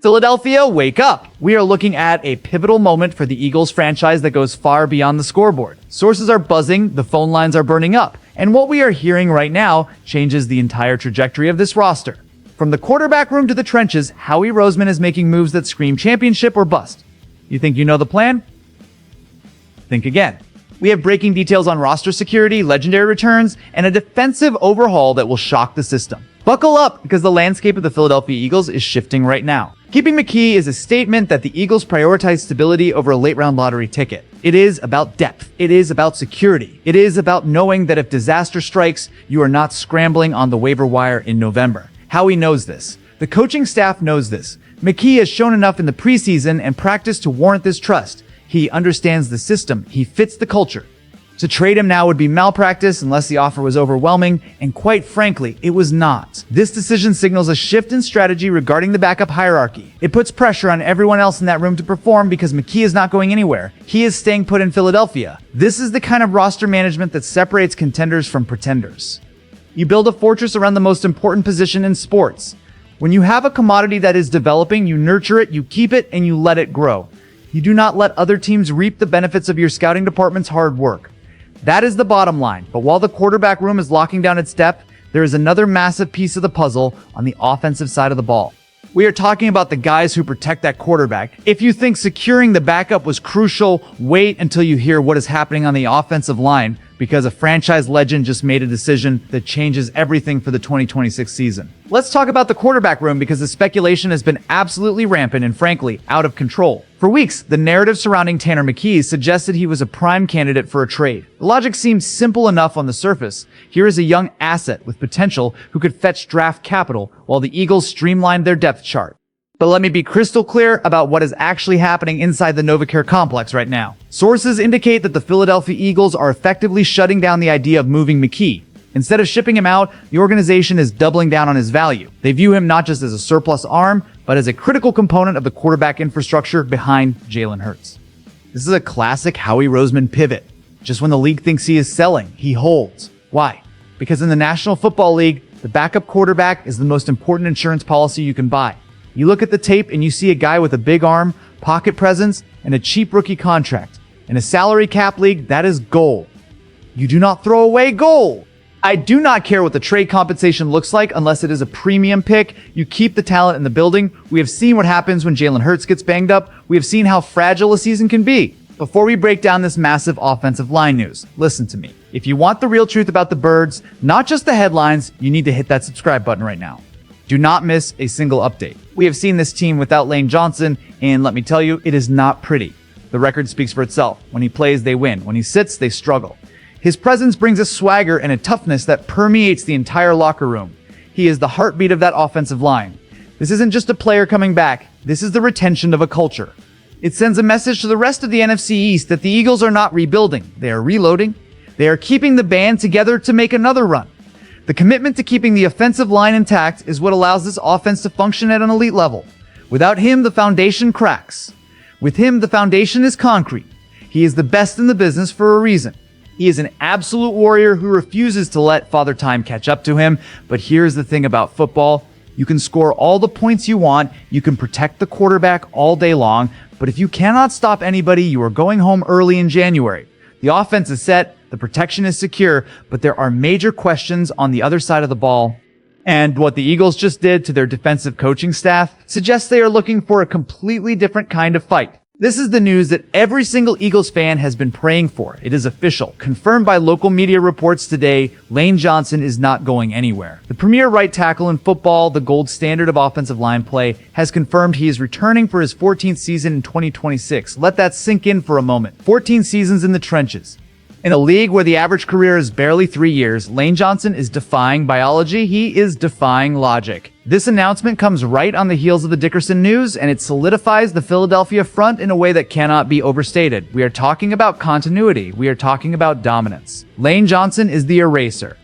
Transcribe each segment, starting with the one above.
Philadelphia, wake up! We are looking at a pivotal moment for the Eagles franchise that goes far beyond the scoreboard. Sources are buzzing, the phone lines are burning up, and what we are hearing right now changes the entire trajectory of this roster. From the quarterback room to the trenches, Howie Roseman is making moves that scream championship or bust. You think you know the plan? Think again. We have breaking details on roster security, legendary returns, and a defensive overhaul that will shock the system. Buckle up, because the landscape of the Philadelphia Eagles is shifting right now. Keeping McKee is a statement that the Eagles prioritize stability over a late-round lottery ticket. It is about depth. It is about security. It is about knowing that if disaster strikes, you are not scrambling on the waiver wire in November. Howie knows this. The coaching staff knows this. McKee has shown enough in the preseason and practice to warrant this trust. He understands the system. He fits the culture. To trade him now would be malpractice unless the offer was overwhelming, and quite frankly, it was not. This decision signals a shift in strategy regarding the backup hierarchy. It puts pressure on everyone else in that room to perform because McKee is not going anywhere. He is staying put in Philadelphia. This is the kind of roster management that separates contenders from pretenders. You build a fortress around the most important position in sports. When you have a commodity that is developing, you nurture it, you keep it, and you let it grow. You do not let other teams reap the benefits of your scouting department's hard work. That is the bottom line. But while the quarterback room is locking down its depth, there is another massive piece of the puzzle on the offensive side of the ball. We are talking about the guys who protect that quarterback. If you think securing the backup was crucial, wait until you hear what is happening on the offensive line, because a franchise legend just made a decision that changes everything for the 2026 season. Let's talk about the quarterback room, because the speculation has been absolutely rampant and frankly out of control. For weeks, the narrative surrounding Tanner McKee suggested he was a prime candidate for a trade. The logic seemed simple enough on the surface. Here is a young asset with potential who could fetch draft capital while the Eagles streamlined their depth chart. But let me be crystal clear about what is actually happening inside the NovaCare complex right now. Sources indicate that the Philadelphia Eagles are effectively shutting down the idea of moving McKee. Instead of shipping him out, the organization is doubling down on his value. They view him not just as a surplus arm, but as a critical component of the quarterback infrastructure behind Jalen Hurts. This is a classic Howie Roseman pivot. Just when the league thinks he is selling, he holds. Why? Because in the National Football League, the backup quarterback is the most important insurance policy you can buy. You look at the tape and you see a guy with a big arm, pocket presence, and a cheap rookie contract. In a salary cap league, that is gold. You do not throw away gold. I do not care what the trade compensation looks like unless it is a premium pick. You keep the talent in the building. We have seen what happens when Jalen Hurts gets banged up. We have seen how fragile a season can be. Before we break down this massive offensive line news, listen to me. If you want the real truth about the Birds, not just the headlines, you need to hit that subscribe button right now. Do not miss a single update. We have seen this team without Lane Johnson, and let me tell you, it is not pretty. The record speaks for itself. When he plays, they win. When he sits, they struggle. His presence brings a swagger and a toughness that permeates the entire locker room. He is the heartbeat of that offensive line. This isn't just a player coming back. This is the retention of a culture. It sends a message to the rest of the NFC East that the Eagles are not rebuilding. They are reloading. They are keeping the band together to make another run. The commitment to keeping the offensive line intact is what allows this offense to function at an elite level. Without him, the foundation cracks. With him, the foundation is concrete. He is the best in the business for a reason. He is an absolute warrior who refuses to let Father Time catch up to him. But here's the thing about football. You can score all the points you want. You can protect the quarterback all day long. But if you cannot stop anybody, you are going home early in January. The offense is set. The protection is secure, but there are major questions on the other side of the ball. And what the Eagles just did to their defensive coaching staff suggests they are looking for a completely different kind of fight. This is the news that every single Eagles fan has been praying for. It is official. Confirmed by local media reports today, Lane Johnson is not going anywhere. The premier right tackle in football, the gold standard of offensive line play, has confirmed he is returning for his 14th season in 2026. Let that sink in for a moment. 14 seasons in the trenches. In a league where the average career is barely 3 years, Lane Johnson is defying biology. He is defying logic. This announcement comes right on the heels of the Dickerson news, and it solidifies the Philadelphia front in a way that cannot be overstated. We are talking about continuity. We are talking about dominance. Lane Johnson is the eraser.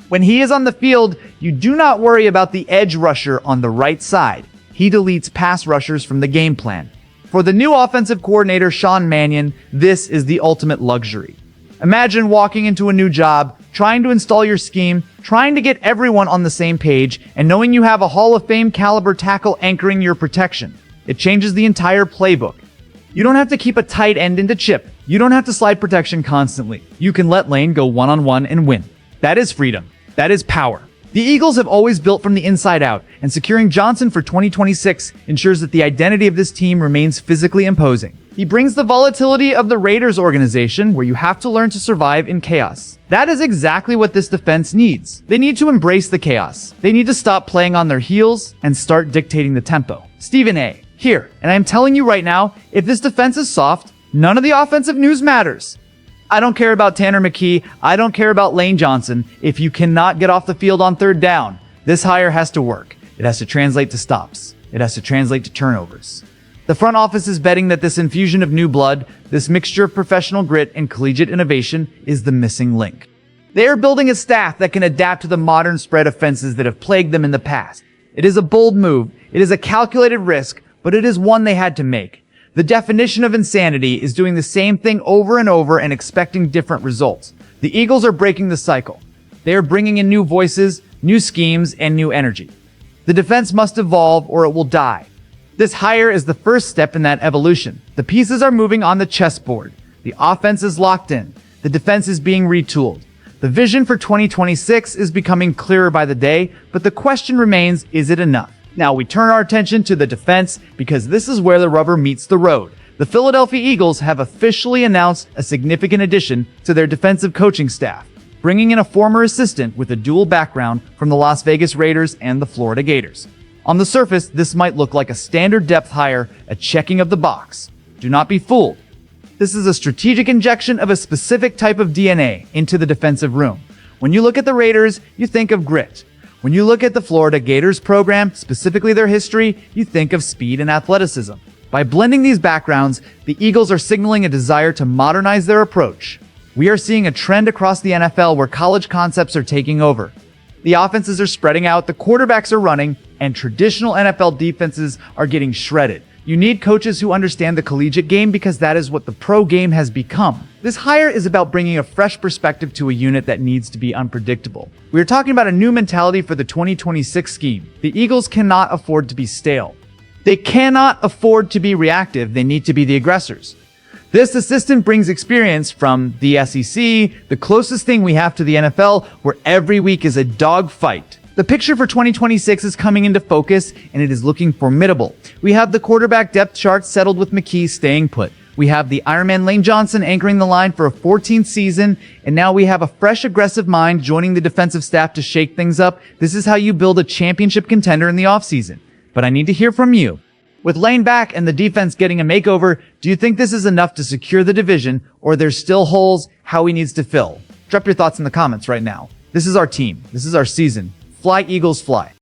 When he is on the field, you do not worry about the edge rusher on the right side. He deletes pass rushers from the game plan. For the new offensive coordinator, Sean Mannion, this is the ultimate luxury. Imagine walking into a new job, trying to install your scheme, trying to get everyone on the same page, and knowing you have a Hall of Fame caliber tackle anchoring your protection. It changes the entire playbook. You don't have to keep a tight end into chip. You don't have to slide protection constantly. You can let Lane go one-on-one and win. That is freedom. That is power. The Eagles have always built from the inside out, and securing Johnson for 2026 ensures that the identity of this team remains physically imposing. He brings the volatility of the Raiders organization, where you have to learn to survive in chaos. That is exactly what this defense needs. They need to embrace the chaos. They need to stop playing on their heels and start dictating the tempo. Stephen A. Here, and I'm telling you right now, if this defense is soft, none of the offensive news matters. I don't care about Tanner McKee. I don't care about Lane Johnson. If you cannot get off the field on third down, this hire has to work. It has to translate to stops. It has to translate to turnovers. The front office is betting that this infusion of new blood, this mixture of professional grit and collegiate innovation, is the missing link. They are building a staff that can adapt to the modern spread offenses that have plagued them in the past. It is a bold move. It is a calculated risk, but it is one they had to make. The definition of insanity is doing the same thing over and over and expecting different results. The Eagles are breaking the cycle. They are bringing in new voices, new schemes, and new energy. The defense must evolve or it will die. This hire is the first step in that evolution. The pieces are moving on the chessboard. The offense is locked in. The defense is being retooled. The vision for 2026 is becoming clearer by the day, but the question remains, is it enough? Now we turn our attention to the defense because this is where the rubber meets the road. The Philadelphia Eagles have officially announced a significant addition to their defensive coaching staff, bringing in a former assistant with a dual background from the Las Vegas Raiders and the Florida Gators. On the surface, this might look like a standard depth hire, a checking of the box. Do not be fooled. This is a strategic injection of a specific type of DNA into the defensive room. When you look at the Raiders, you think of grit. When you look at the Florida Gators program, specifically their history, you think of speed and athleticism. By blending these backgrounds, the Eagles are signaling a desire to modernize their approach. We are seeing a trend across the NFL where college concepts are taking over. The offenses are spreading out, the quarterbacks are running, and traditional NFL defenses are getting shredded. You need coaches who understand the collegiate game because that is what the pro game has become. This hire is about bringing a fresh perspective to a unit that needs to be unpredictable. We are talking about a new mentality for the 2026 scheme. The Eagles cannot afford to be stale. They cannot afford to be reactive. They need to be the aggressors. This assistant brings experience from the SEC, the closest thing we have to the NFL, where every week is a dogfight. The picture for 2026 is coming into focus, and it is looking formidable. We have the quarterback depth chart settled with McKee staying put. We have the Ironman Lane Johnson anchoring the line for a 14th season, and now we have a fresh, aggressive mind joining the defensive staff to shake things up. This is how you build a championship contender in the offseason. But I need to hear from you. With Lane back and the defense getting a makeover, do you think this is enough to secure the division, or there's still holes Howie needs to fill? Drop your thoughts in the comments right now. This is our team. This is our season. Fly, Eagles, fly.